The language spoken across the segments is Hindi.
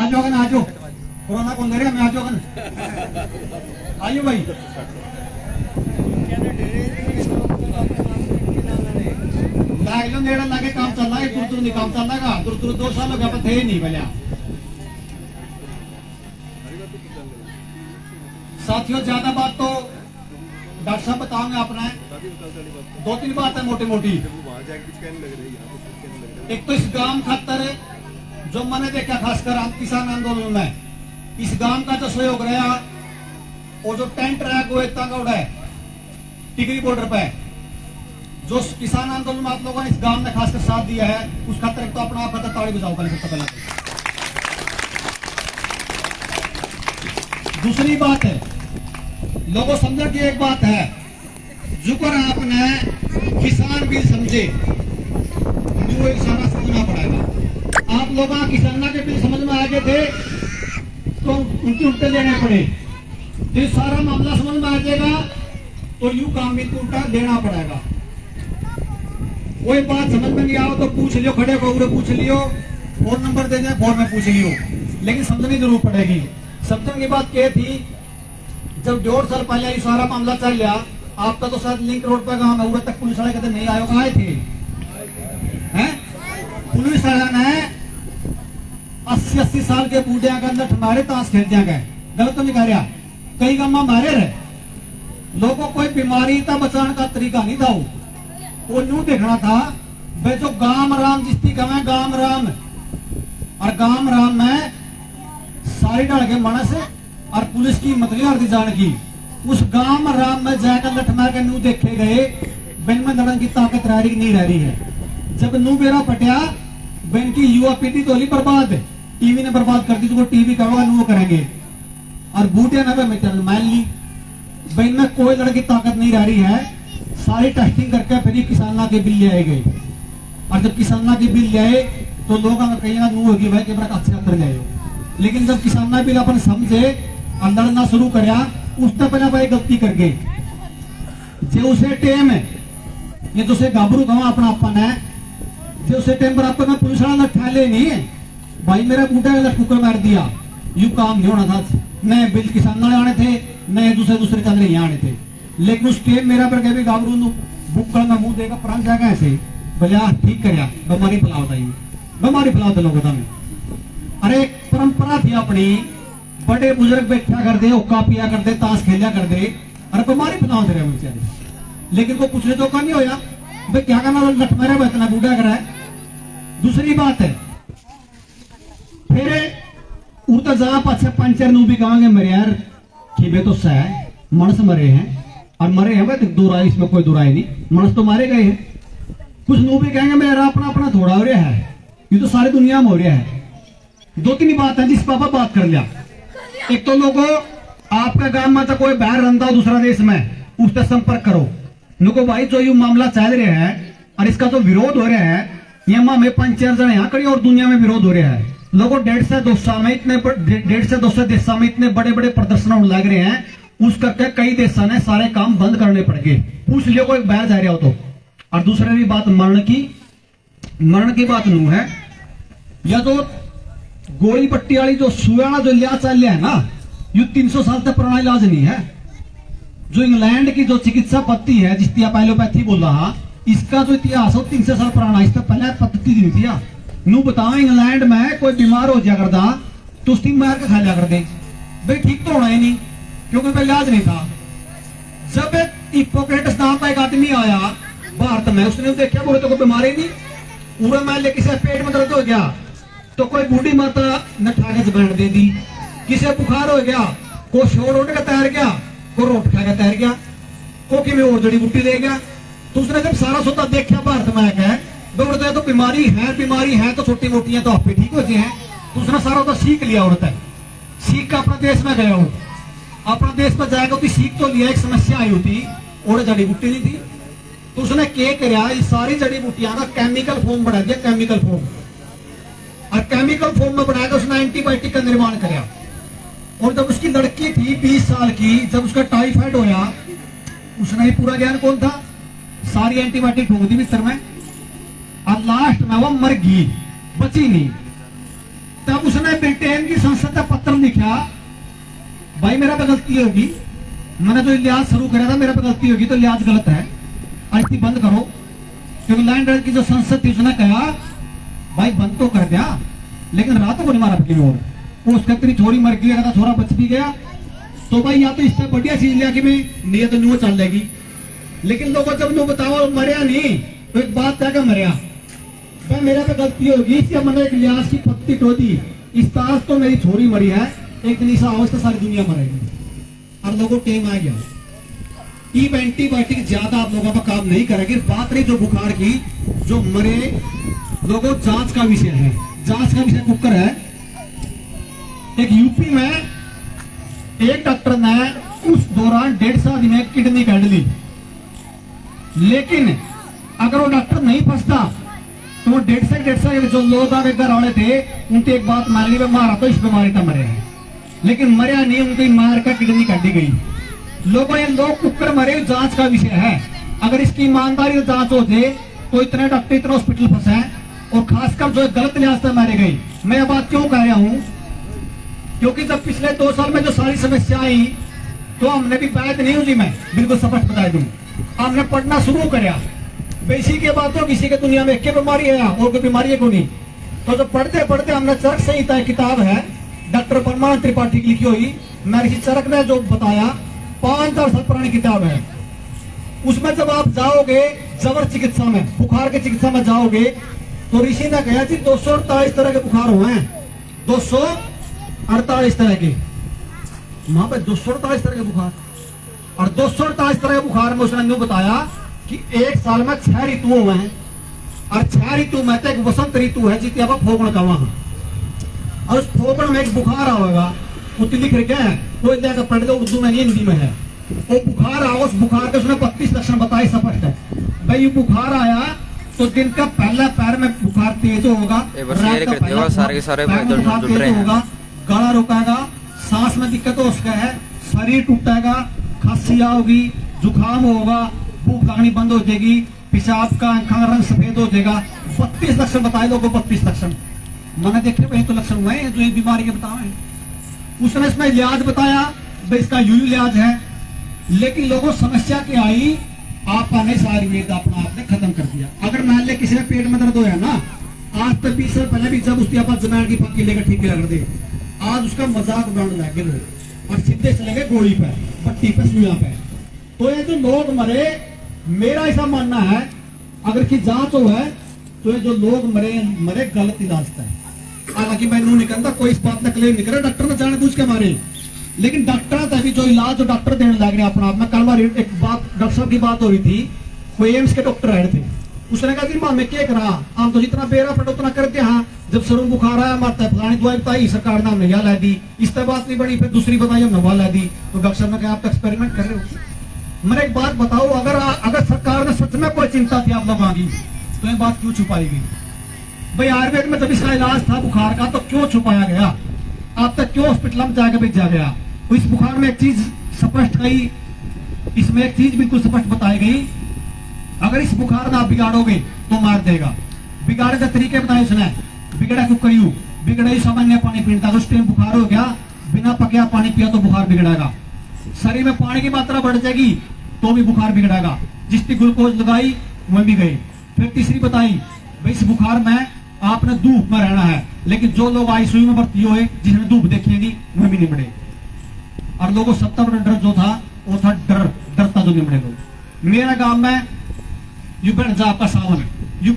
जाओगे ना, आ जाओ, कोरोना कौन दे रहे, मैं आ जाओगे ना, आइयो भाई। लाइलो नेड़ा लाके काम चल रहा है, दूर दूर नहीं काम चल रहा है, दूर दूर 2 साल हो गया पर थे ही नहीं भले। साथियों ज्यादा बात तो डॉक्टर साहब बताओगे अपना, 2-3 बात है मोटी मोटी। एक तो इस गांव खातर जो मैंने देखा खासकर किसान आंदोलन में, इस गांव का जो सहयोग रहा, और जो टेंट रहा वो इतना गौड़ा है टिकरी बॉर्डर पे, जो किसान आंदोलन में आप लोगों ने इस गांव में खासकर साथ दिया है, उस खातर तो अपना आप ताड़ी बजाओ पहले, सबसे पहले। दूसरी बात है, लोगों समझ की एक बात है, जुकर आपने किसान भी समझे, जो एक सारा समझना पड़ेगा। आप लोग किसाना के बिल समझ में आ गए थे तो उनके उल्टे लेने पड़े, तो सारा मामला समझ में आ जाएगा तो यू काम भी उल्टा देना पड़ेगा। कोई बात समझ में नहीं आओ तो पूछ लियो, खड़े को पूछ लियो, फोन नंबर दे दें, फोन में पूछ लियो, लेकिन समझने की जरूरत पड़ेगी। समझने की बात क्या थी, जब 1.5 साल पहले ये सारा मामला चल गया, आपका तो शायद लिंक रोड पर गांव में तक पुलिस वाले कहते नहीं आए, आए थे हैं? पुलिस वाला ने 80-80 साल के बूढ़े के अंदर हमारे ताश खेल दिया गए, गलत तो नहीं कह रहा, कई गांव मारे रहे लोगों, कोई बीमारी था बचाने का तरीका नहीं था, वो न्यू देखना था भाई जो गांव राम जिसकी कमें गांव राम, और गांव राम में सारी डाल के मानस और पुलिस की मतलब जान की, उस गांव राम में जाकर लठ मार के नू देखे गए, बिन में लड़न की ताकत रह रही नहीं रह रही है। जब नू बेरा पटिया, बिन की युवा पीढ़ी तो बर्बाद, टीवी ने बर्बाद कर दी, जो टीवी करोगा नू करेंगे, और बूटे ने मान ली, बिन में कोई लड़न की ताकत नहीं रह रही है, सारी टेस्टिंग करके फिर किसाना के बिल ले आए गए, और जब किसाना के बिल ले आए तो लोग कहीं नू होगी भाई के अच्छे अंदर गए, लेकिन जब किसाना बिल अपन समझे और लड़ना शुरू कराया, उसने पहले भाई गलती कर गए, जो उसे टेम है ये तो उसे गाबरू गाँव अपना अपन है, जो उसे टेम पर आपको पुलिस वाला लठा ले नहीं है भाई, मेरा बूटा का ठुकर मार दिया, यू काम नहीं होना था, नए बिल किसान वाले आने थे, नए दूसरे चंद्र यहाँ आने थे, लेकिन उस टेम मेरा पर कभी गाबरू बुक्कड़ में मुंह देगा प्राण जाएगा ऐसे भले ठीक कर, बीमारी फैलाओ था, बीमारी फैलाओ थे लोगों में। अरे एक परंपरा थी अपनी, बड़े बुजुर्ग बैठा कर दे, हुक्का पिया कर दे, ताश खेलिया कर दे, अरे बीमारी फैलाओ रहे बेचारे, लेकिन कोई पूछने तो का नहीं होया भाई क्या करना, लठ मारे इतना बूढ़ा करा है। दूसरी बात है, फिर उड़ता जा पाछे पंचर नू भी कहेंगे मेरे यार खीबे तो सह मनस मरे हैं, और मरे हैं भाई दो राय, इसमें कोई दो राय नहीं, मनस तो मारे गए हैं, कुछ नू भी कहेंगे मेरा अपना अपना थोड़ा हो रहा है, ये तो सारी दुनिया में हो रहा है। 2-3 बात है जिस पापा बात कर लिया, एक तो लोगों आपका गांव में तो कोई बाहर रंदा हो दूसरा देश में, उससे संपर्क करो, नुको भाई जो ये मामला चल रहा है और इसका जो विरोध हो रहा है, यहाँ में 5-4 जने यहाँ खड़ी और दुनिया में विरोध हो रहा है, लोगों 150-200 देशों में इतने बड़े बड़े प्रदर्शन होने लग रहे हैं, उस करके कई देशों ने सारे काम बंद करने पड़ गए, पूछ लियो कोई बाहर जा रहा हो तो। और दूसरी भी बात मरण की बात नू है, या तो गोली पट्टी वाली जो सुयाना जो लिया चल है ना, ये 300 साल तक पुराना इलाज नहीं है। जो इंग्लैंड की जो चिकित्सा पद्धति है जिसकी आप एलोपैथी बोल रहा, इसका जो इतिहास हो 300 साल पुराना, इससे पहले पद्धति नहीं थी। नू बताओ इंग्लैंड में कोई बीमार हो जाया करता तो उसकी मार के खा लिया कर दे भाई, ठीक तो होना ही नहीं क्योंकि कोई इलाज नहीं था। जब हिप्पोक्रेटस नाम का एक आदमी आया भारत में, उसने देखा बोले तो कोई बीमारी नहीं, पूरा मान लिया किसी पेट में दर्द हो गया तो कोई बूढ़ी माता ने ठाके जबान दे दी, किसी बुखार हो गया को शोर उठ के तैर गया, को रोट खा के तैर गया, को कि और जड़ी बूटी दे गया। तो उसने जब सारा सौदा देखा भारत में आके दौड़ते तो बीमारी है तो छोटी मोटी तो आप भी ठीक होती हैं, तो उसने सारा तो सीख लिया। औरत है सीख का अपने देश में गया, अपना देश में जाएगा तो सीख तो लिया, एक समस्या आई होती और जड़ी बूटी नहीं थी, तो उसने क्या कराया, ये सारी जड़ी बूटियां का केमिकल फॉर्म बना दिया, केमिकल फॉर्म, और केमिकल फॉर्म में बनाया उसने एंटीबायोटिक का निर्माण कराया। और जब उसकी लड़की थी 20 साल की, जब उसका टाइफाइड होया, उसने ही पूरा ज्ञान कौन था, सारी एंटीबायोटिक ठोक दी बिस्तर में और लास्ट में वो मर गई, बची नहीं। तब उसने ब्रिटेन की देखा भाई मेरा पे गलती होगी, मैंने जो इलाज शुरू करा था मेरा पे गलती होगी तो इलाज गलत है, आईटी बंद करो। क्योंकि लाइन ड्राइव की जो संसद थी उसने कहा भाई बंद तो कर दिया, लेकिन रातों को नहीं मारा अपनी ओर। वो उसका इतनी छोरी मर गई, अगर छोरा बच भी गया तो भाई या तो इससे बढ़िया चीज लिया कि मैं नहीं तो न्यू चल जाएगी। लेकिन लोगों जब न्यू बताओ मरिया नहीं तो एक बात क्या मरिया भाई मेरा पे गलती होगी, इससे मैंने एक लिहाज की पत्ती टो दी, इस ताश तो मेरी छोरी मरी है, एक दिन ऐसा अवस्था सारी दुनिया मरेगी। और लोगों टेम आ गया, एंटीबायोटिक ज्यादा आप लोगों का काम नहीं करेगी। बात रही जो बुखार की, जो मरे लोगों जांच का विषय है, जांच का विषय कुकर है। एक यूपी में एक डॉक्टर ने उस दौरान 1.5 साल में किडनी काट ली, लेकिन अगर वो डॉक्टर नहीं फंसता तो वो 1.5 साल जो लोग घर वाले थे उनकी एक बात मान ली, मारा तो इस बीमारी का मरे हैं, लेकिन मरिया नहीं, उनकी मार का किडनी काटी गई। लोगों ये लोग कुकर मरे जांच का विषय है। अगर इसकी ईमानदारी से जांच हो जाए तो इतने डॉक्टर इतने हॉस्पिटल फंसे हैं, और खासकर जो गलत लिहाज से मारे गए। मैं ये बात क्यों कह रहा हूं, क्योंकि जब पिछले 2 साल में जो सारी समस्या आई तो हमने भी बैठ नहीं हुई, मैं बिल्कुल स्पष्ट बता दूं, हमने पढ़ना शुरू कराया बेसी के बाद तो किसी के दुनिया में एक बीमारी है और कोई बीमारी है को नहीं। तो जब पढ़ते पढ़ते हमने चरक संहिता एक किताब है डॉक्टर परमानंद त्रिपाठी की लिखी हुई, महर्षि चरक ने जो बताया 5000 साल पुरानी किताब है। उसमें जब आप जाओगे जबर चिकित्सा में, बुखार की चिकित्सा में जाओगे तो ऋषि ने कहा कि 248 तरह के बुखार हुए हैं, 248 तरह के, वहां पर 248 तरह के बुखार, और 248 तरह के बुखार में उसने बताया कि एक साल में 6 ऋतु हुए हैं, और 6 ऋतु में तो एक वसंत ऋतु है जितने आप फोगण का वहां, और उस फोगण में एक बुखार आएगा, वो लिख रखे हैं वो जाकर पढ़ दो, उर्दू में नहीं हिंदी में है। वो बुखार आओ, उस बुखार के उसने 32 लक्षण बताए स्पष्ट है। भाई ये बुखार आया तो दिन का पहला पैर में बुखार तेज होगा, रात का पहला बुखार तेज होगा, गला रुकेगा, सांस में दिक्कत हो उसका है, शरीर टूटेगा, खांसी होगी, जुकाम होगा, भूख लगनी बंद हो जाएगी, पेशाब का रंग सफेद हो जाएगा। 32 लक्षण बताए लोगों को, 32 लक्षण मैंने देखे भाई तो लक्षण हुए हैं जो ये बीमारी के बताए। उसने इसमें इलाज बताया भाई इसका यूं इलाज है, लेकिन लोगों समस्या क्या आई, आपका नहीं सारी वेद अपना आपने खत्म कर दिया। अगर मान ले किसी में पेट में दर्द होया ना, आज तक 20 साल पहले भी जब उसकी आप जमीन की पक्की लेकर ठीक कर दे, आज उसका मजाक उड़ाने लगे लोग और सीधे चले गए गोली पे, पट्टी पे, सुइयां पे। तो ये जो लोग मरे, मेरा ऐसा मानना है अगर की जांच हो है तो ये जो लोग मरे गलत इलाज है। हालांकि मैं नहीं कहता कोई इस बात ने क्लेम नहीं करे, डॉक्टर ने जाने पूछ के मारे, लेकिन डॉक्टर तभी जो इलाज जो डॉक्टर देने लग रहे अपना आप में। कल बार एक बात डॉक्टर साहब की बात हो रही थी, कोई एम्स के डॉक्टर आए थे, उसने कहा कि मां मैं क्या करा, हम तो जितना बेरा पड़ो उतना करते हैं, जब सर बुखार आया मारता है फलानी दवाई बताई, सरकार ने हमने यह ला दी, इस तरह बात नहीं बनी, फिर दूसरी बताई हमने वह ला दी। तो डॉक्टर साहब ने कहा आप तो एक्सपेरिमेंट कर रहे हो। मैंने एक बात बताओ, अगर सरकार ने सच में कोई चिंता थी आप लोगों की तो ये बात क्यों छुपाई गई? भाई आयुर्वेद में जब इसका इलाज था बुखार का तो क्यों छुपाया गया? आप तक क्यों हॉस्पिटल में जाकर भेजा गया? तो इस बुखार में एक चीज स्पष्ट गई, इसमें एक चीज बिल्कुल स्पष्ट बताई गई, अगर इस बुखार में आप बिगाड़ोगे तो मार देगा। बिगाड़े का तरीके बताए उसने, बिगड़ा क्यों करियो, बिगड़े सामान्य पानी पीता, उस टाइम बुखार हो गया, बिना पकिया पानी पिया तो बुखार बिगड़ेगा, शरीर में पानी की मात्रा बढ़ जाएगी तो भी बुखार बिगड़ेगा, जिसकी ग्लूकोज लगाई वह भी गई। फिर तीसरी बताई भाई इस बुखार में आपने धूप में रहना है, लेकिन जो लोग आईसीयू में भर्ती हुए जिन्हें धूप देखेगी वह भी निमड़े। और लोगों को सबसे बड़ा डर जो था वो था डरता जो निमड़े लोग। मेरा गांव में यू बैठ जा आपका सावन यू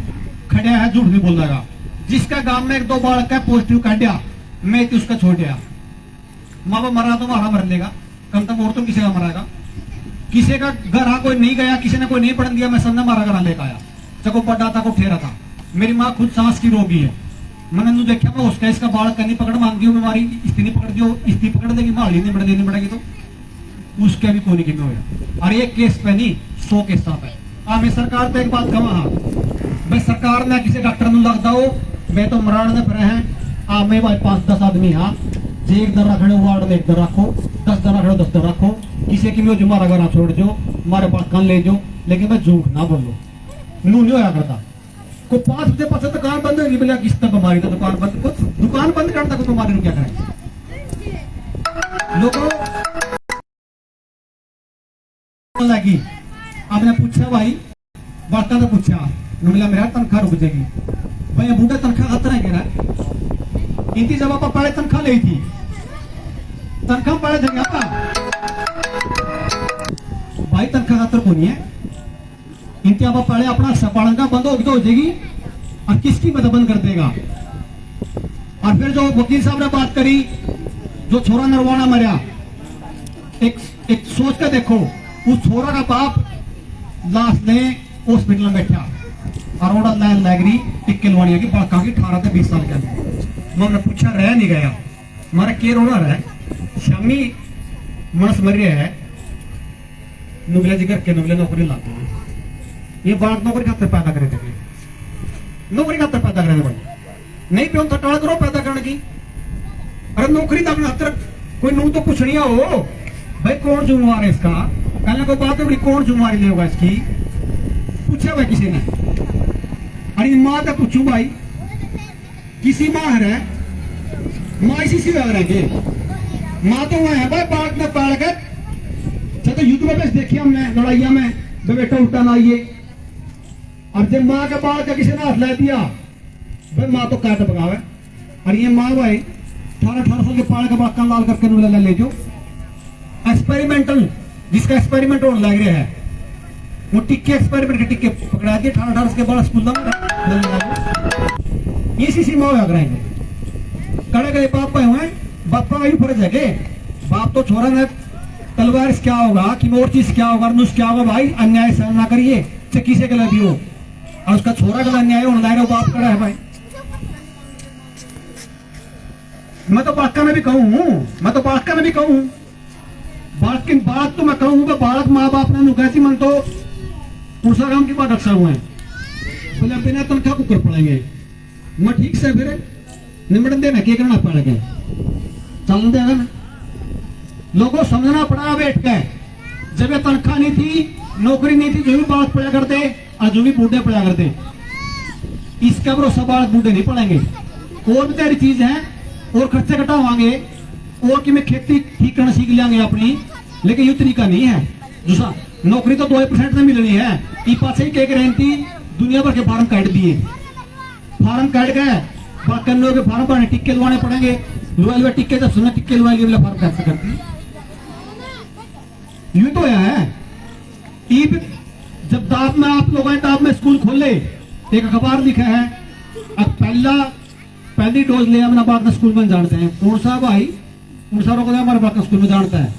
खड़े है, झूठ नहीं बोल देगा, जिसका गांव में 1-2 बालक का पॉजिटिव काटिया मैं तो उसका छोड़ दिया, माँ बाप मरा तो मारा मर लेगा, कम तक और तो किसी का मराएगा। किसी का घर आ कोई नहीं गया, किसी ने कोई नहीं पढ़न दिया, मैं सबने मारा घर लेकर आया, चको पड़ा था को ठेरा था। मेरी माँ खुद सांस की रोगी है, मैंने तो देखा मैं उसका इसका बालक नहीं पकड़ मांगी हो बीमारी, इसकी नहीं पकड़ दियो, इसकी पकड़ देगी, माली नहीं बढ़ देनी पड़ेगी तो उसके भी कोई नहीं होगा। और एक केस पे नहीं 100 केस पे। मैं सरकार पे एक बात कहूँ, भाई सरकार ने किसी डॉक्टर में लग दो, मैं तो मराड़ ने फिर है मैं भाई 5-10 आदमी हाँ जे एक दर रखने वार्ड में 1 दर रखो, 10 दर रखो 10 दर रखो, किसी की भी मारा घर छोड़ दो, हमारे पास कान ले जाओ, लेकिन मैं झूठ ना बोलो, नू नहीं होया करता। को 5 बजे पास दुकान बंद होगी, बोला किस तरह बीमारी था दुकान बंद, दुकान बंद करता को बीमारी क्या करें? लोगों लगी आपने पूछा भाई बात तो पूछा मिला मेरा तनख्वाह रुक जाएगी भाई बूढ़ा तनख्वाह खतरा है कह इनकी जब आप पढ़े तनख्वाह ली थी तनख्वाह पढ़े थे आप भाई तनख्वाह खतर को नहीं है इनके आप पढ़े अपना सपाड़ंगा बंद हो जाएगी और किसकी मदद बंद कर देगा। और फिर जो वकील साहब ने बात करी जो छोरा नरवाना मरिया एक सोच कर देखो उस छोरा का बाप लाश ने हॉस्पिटल में बैठा और ओड़ा लाइन लग रही टिक्के लवानी की बड़का की 18 से 20 साल के अंदर मैंने पूछा रह नहीं गया मारा के रोना रहा शामी मनस मर रहा है नुगले जिगर के नुगले नौकरी लाते हैं ये बात नौकरी खातर पैदा करे थे नौकरी खातर पैदा करे भाई नहीं पे थटाड़ा करो पैदा करने की अरे नौकरी तो अपने हतर कोई नू तो कुछ नहीं हो भाई कौन जुम्मेवार है इसका कहने को बात है बड़ी कौन जुम्मेवारी लेगा इसकी पूछा भाई किसी ने अरे माँ से पूछू भाई किसी माँ है माँ इसी से रहेंगे माँ तो वहां है भाई बात में पाड़ कर तो युद्ध में बस देखिए हमने लड़ाइया में बेटा उल्टा ना आइए और जब माँ के बाल का किसी ने हाथ ला दिया भाई माँ तो काट पकावे और ये माँ भाई 18 साल के पाड़ का बाल लाल करके ले जो एक्सपेरिमेंटल जिसका एक्सपेरिमेंट होने लग रहा है वो टिक्के एक्सपेरिमेंट के टिक्के पकड़ा दिए 18 के बाद स्कूल में इसी माँ कराएंगे कड़े गए बाप भाई हुए बापा का फर्ज है के बाप तो छोरा ने तलवार क्या होगा कि और चीज क्या होगा नुस क्या होगा भाई अन्याय सहन ना करिए चक्की से गला दियो और उसका छोरा गला अन्याय होने लग रहा बाप कड़ा है भाई। मैं तो बालका में भी कहूं बात की बात तो मैं कहूंगा बालक माँ बाप ने नुकैसी मन तो पुरुषाराम की बात अक्सर हुए बोले बिना तनख्वाह को कर पड़ेंगे मैं ठीक से फिर निमटन देना क्या करना पड़ेगा चल देगा ना लोगों समझना पड़ा बैठ के जब तनख्वाह नहीं थी नौकरी नहीं थी जो भी बालक पढ़ा करते और जो भी बूढ़े पढ़ा करते इसका भरोसा बालक बूढ़े नहीं पढ़ेंगे और भी सारी चीज है और खर्चे घटावांगे और कि मैं खेती ठीक करना सीख लेंगे अपनी लेकिन ये तरीका नहीं है दूसरा नौकरी तो 2% में मिलनी है ई पास ही कह रही थी दुनिया भर के फार्म काट दिए फार्म काट गए बाकी लोगों के फार्म भरने टिक्के लवाने पड़ेंगे लुआ टिक्के जब सुना टिक्के लुआ फार्म कैसे करती यूं तो है जब दाप में आप लोगों ने दाप में स्कूल खोले एक अखबार लिखा है अब पहली डोज ले अपना बात स्कूल में जानते हैं कौन सा भाई कौन सा रोक हमारे बात स्कूल में जानता है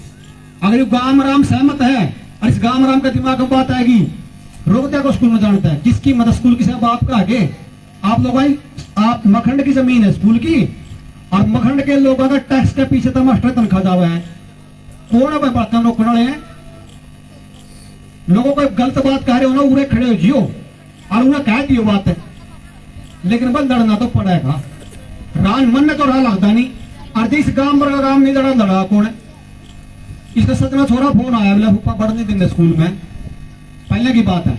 अगर ये गांव राम सहमत है और इस गांव राम का दिमाग में बात आएगी रोकता को स्कूल में जानता है किसकी मदद स्कूल की सब आपका आगे आप लोग आप मखंड की जमीन है स्कूल की और मखंड के लोगों का टैक्स के पीछे तो मास्टर तनख्वाह जावा है कौन है बात रोकने वाले हैं लोगों को गलत बात कह रहे हो ना उरे खड़े हो जियो और उन्हें कह दियो बात है लेकिन बस लड़ना तो पड़ेगा रान मन में तो रहा लगता नहीं और जिस गांव पर राम नहीं लड़ा कौन है इसका सतना छोरा फोन आया बोला फूफा पढ़ने देंगे स्कूल में पहले की बात है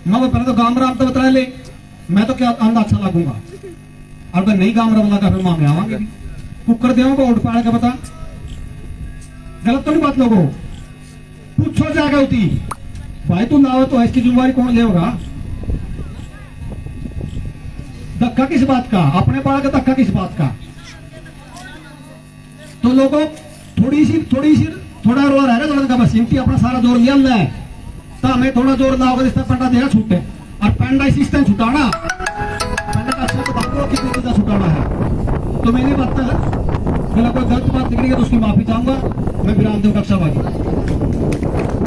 मैं पहले तो गांव राम तो बता ले मैं तो क्या अंधा अच्छा लगूंगा और अगर नहीं गांव राम लगा फिर मामले आवांगे कुकर देगा उठ पाड़े का बता गलत तो नहीं बात लोगों पूछो जाएगा होती भाई तू लाओ तो इसकी जिम्मेवारी कौन लेगा धक्का किस बात का अपने बाल का धक्का किस बात का तो लोगों थोड़ा रोल है ना का बस इनकी अपना सारा जोर लिया है तो हमें थोड़ा जोर लाओगे इसका पंडा देगा छूटे और पेंडा इस टाइम छुटाना पेंडा का अच्छा तो बात कितनी चीजें छुटाना है तो मैंने बात कोई गलत बात निकली तो उसकी माफी चाहूंगा मैं विराम दूंगा कक्षा बाकी